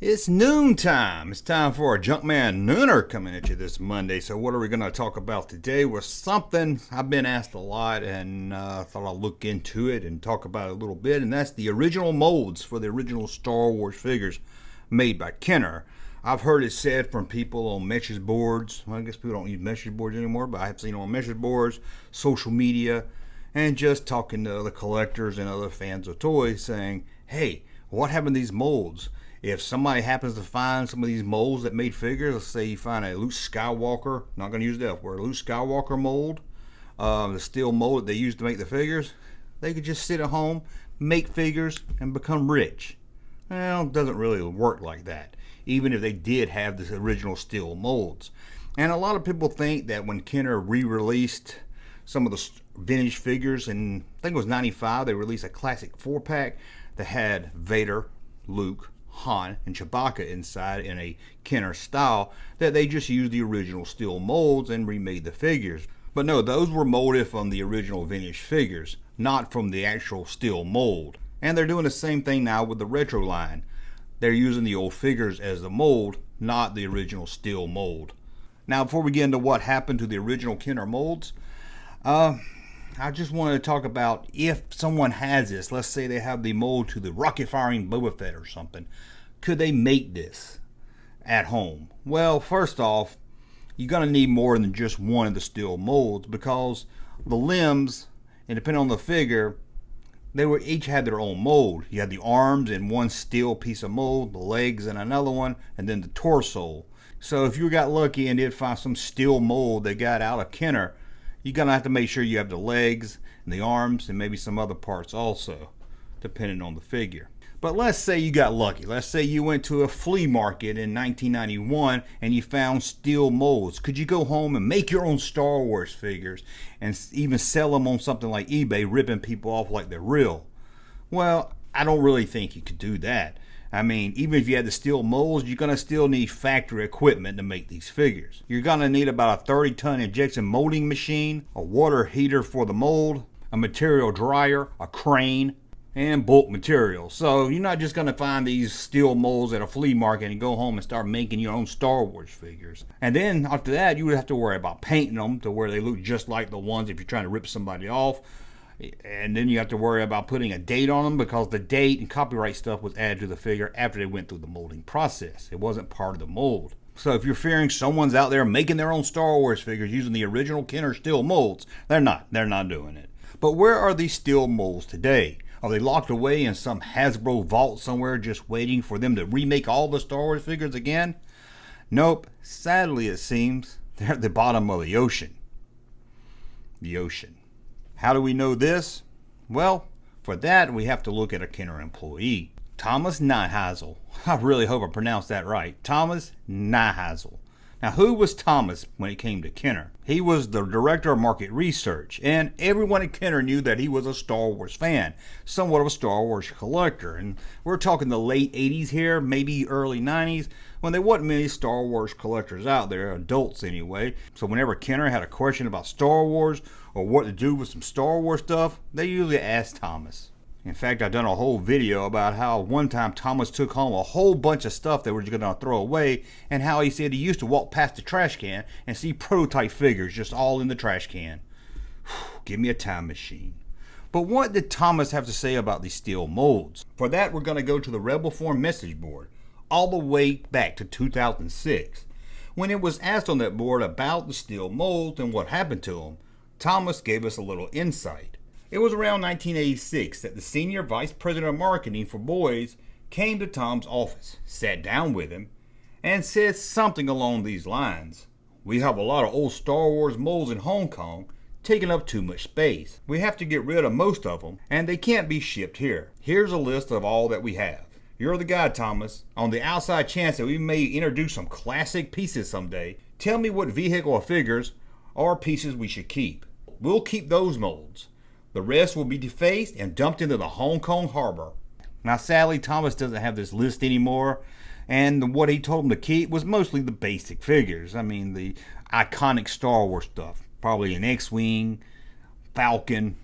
It's noontime. It's time for a Junkman Nooner coming at you this Monday. So what are we going to talk about today? Was something I've been asked a lot, and thought I'll look into it and talk about it a little bit. And that's the original molds for the original Star Wars figures made by Kenner. I've heard it said from people on message boards. Well, I guess people don't use message boards anymore, but I have seen it on message boards, social media, and just talking to other collectors and other fans of toys saying, hey, what happened to these molds? If somebody happens to find some of these molds that made figures, let's say you find a Luke Skywalker, not going to use the F word, Luke Skywalker mold, the steel mold that they used to make the figures, they could just sit at home, make figures, and become rich. Well, it doesn't really work like that, even if they did have the original steel molds. And a lot of people think that when Kenner re-released some of the vintage figures, in I think it was 95, they released a classic 4-pack that had Vader, Luke, Han, and Chewbacca inside in a Kenner style, that they just used the original steel molds and remade the figures. But no, those were molded from the original vintage figures, not from the actual steel mold. And they're doing the same thing now with the retro line. They're using the old figures as the mold, not the original steel mold. Now, before we get into what happened to the original Kenner molds, I just wanted to talk about if someone has this, let's say they have the mold to the rocket firing Boba Fett or something, could they make this at home? Well, first off, you're going to need more than just one of the steel molds, because the limbs, and depending on the figure, they were each had their own mold. You had the arms in one steel piece of mold, the legs in another one, and then the torso. So if you got lucky and did find some steel mold they got out of Kenner, you're going to have to make sure you have the legs and the arms and maybe some other parts also, depending on the figure. But let's say you got lucky. Let's say you went to a flea market in 1991 and you found steel molds. Could you go home and make your own Star Wars figures and even sell them on something like eBay, ripping people off like they're real? Well, I don't really think you could do that. I mean, even if you had the steel molds, you're going to still need factory equipment to make these figures. You're going to need about a 30-ton injection molding machine, a water heater for the mold, a material dryer, a crane, and bulk material. So you're not just going to find these steel molds at a flea market and go home and start making your own Star Wars figures. And then after that, you would have to worry about painting them to where they look just like the ones if you're trying to rip somebody off. And then you have to worry about putting a date on them, because the date and copyright stuff was added to the figure after they went through the molding process. It wasn't part of the mold. So if you're fearing someone's out there making their own Star Wars figures using the original Kenner steel molds, they're not. They're not doing it. But where are these steel molds today? Are they locked away in some Hasbro vault somewhere just waiting for them to remake all the Star Wars figures again? Nope. Sadly, it seems they're at the bottom of the ocean. The ocean. How do we know this? Well, for that, we have to look at a Kenner employee, Thomas Nyhazel. I really hope I pronounced that right. Thomas Nyhazel. Now, who was Thomas when it came to Kenner? He was the director of market research, and everyone at Kenner knew that he was a Star Wars fan, somewhat of a Star Wars collector. And we're talking the late 80s here, maybe early 90s, when there wasn't many Star Wars collectors out there, adults anyway. So whenever Kenner had a question about Star Wars or what to do with some Star Wars stuff, they usually asked Thomas. In fact, I've done a whole video about how one time Thomas took home a whole bunch of stuff they were just going to throw away, and how he said he used to walk past the trash can and see prototype figures just all in the trash can. Give me a time machine. But what did Thomas have to say about these steel molds? For that, we're going to go to the Rebel Forum message board, all the way back to 2006. When it was asked on that board about the steel molds and what happened to them, Thomas gave us a little insight. It was around 1986 that the senior vice president of marketing for boys came to Tom's office, sat down with him, and said something along these lines. We have a lot of old Star Wars molds in Hong Kong, taking up too much space. We have to get rid of most of them, and they can't be shipped here. Here's a list of all that we have. You're the guy, Thomas. On the outside chance that we may introduce some classic pieces someday, tell me what vehicle or figures or pieces we should keep. We'll keep those molds. The rest will be defaced and dumped into the Hong Kong harbor. Now, sadly, Thomas doesn't have this list anymore, and what he told him to keep was mostly the basic figures. I mean, the iconic Star Wars stuff. Probably an X-Wing, Falcon,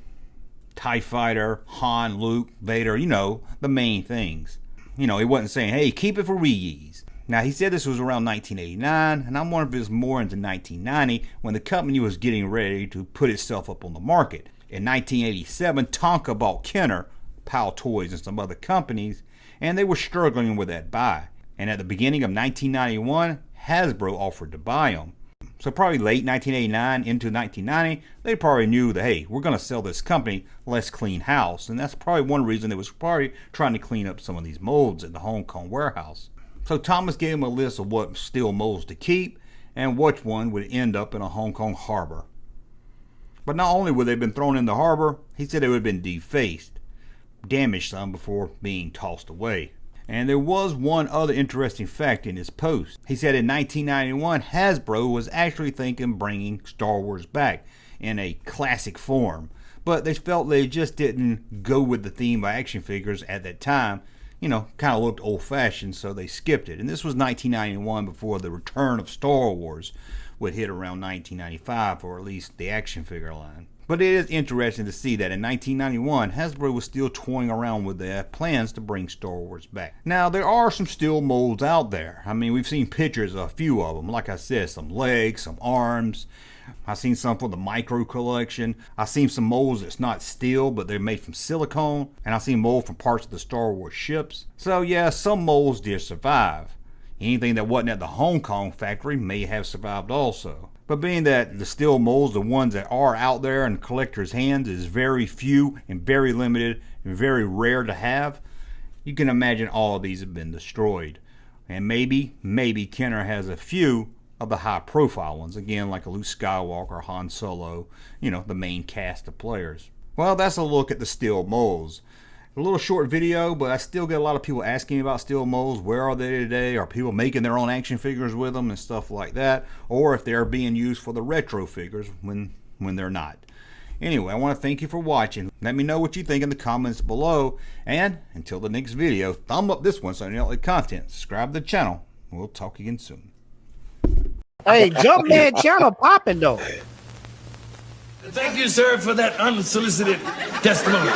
TIE Fighter, Han, Luke, Vader, the main things. You know, he wasn't saying, hey, keep it for reuse. Now, he said this was around 1989, and I'm wondering if it was more into 1990 when the company was getting ready to put itself up on the market. In 1987, Tonka bought Kenner, Powell Toys, and some other companies, and they were struggling with that buy. And at the beginning of 1991, Hasbro offered to buy them. So probably late 1989 into 1990, they probably knew that, hey, we're going to sell this company, let's clean house. And that's probably one reason they was probably trying to clean up some of these molds at the Hong Kong warehouse. So Thomas gave him a list of what steel molds to keep and which one would end up in a Hong Kong harbor. But not only would they have been thrown in the harbor, he said they would have been defaced, damaged some before being tossed away. And there was one other interesting fact in his post. He said in 1991, Hasbro was actually thinking of bringing Star Wars back in a classic form, but they felt they just didn't go with the theme of action figures at that time. You know, kind of looked old-fashioned, so they skipped it. And this was 1991 before the return of Star Wars would hit around 1995, or at least the action figure line. But it is interesting to see that in 1991, Hasbro was still toying around with their plans to bring Star Wars back. Now, there are some steel molds out there. I mean, we've seen pictures of a few of them. Like I said, some legs, some arms. I've seen some for the micro collection. I've seen some molds that's not steel, but they're made from silicone. And I've seen molds from parts of the Star Wars ships. So yeah, some molds did survive. Anything that wasn't at the Hong Kong factory may have survived also. But being that the steel molds, the ones that are out there in collectors' hands, is very few and very limited and very rare to have, you can imagine all of these have been destroyed. And maybe Kenner has a few of the high profile ones, again like a Luke Skywalker, Han Solo, you know, the main cast of players. Well, that's a look at the steel molds. A little short video, but I still get a lot of people asking me about steel molds. Where are they today? Are people making their own action figures with them and stuff like that? Or if they're being used for the retro figures when they're not. Anyway, I want to thank you for watching. Let me know what you think in the comments below. And until the next video, thumb up this one so you don't like content. Subscribe to the channel. We'll talk again soon. Hey, Jumpman channel popping though. Thank you, sir, for that unsolicited testimony.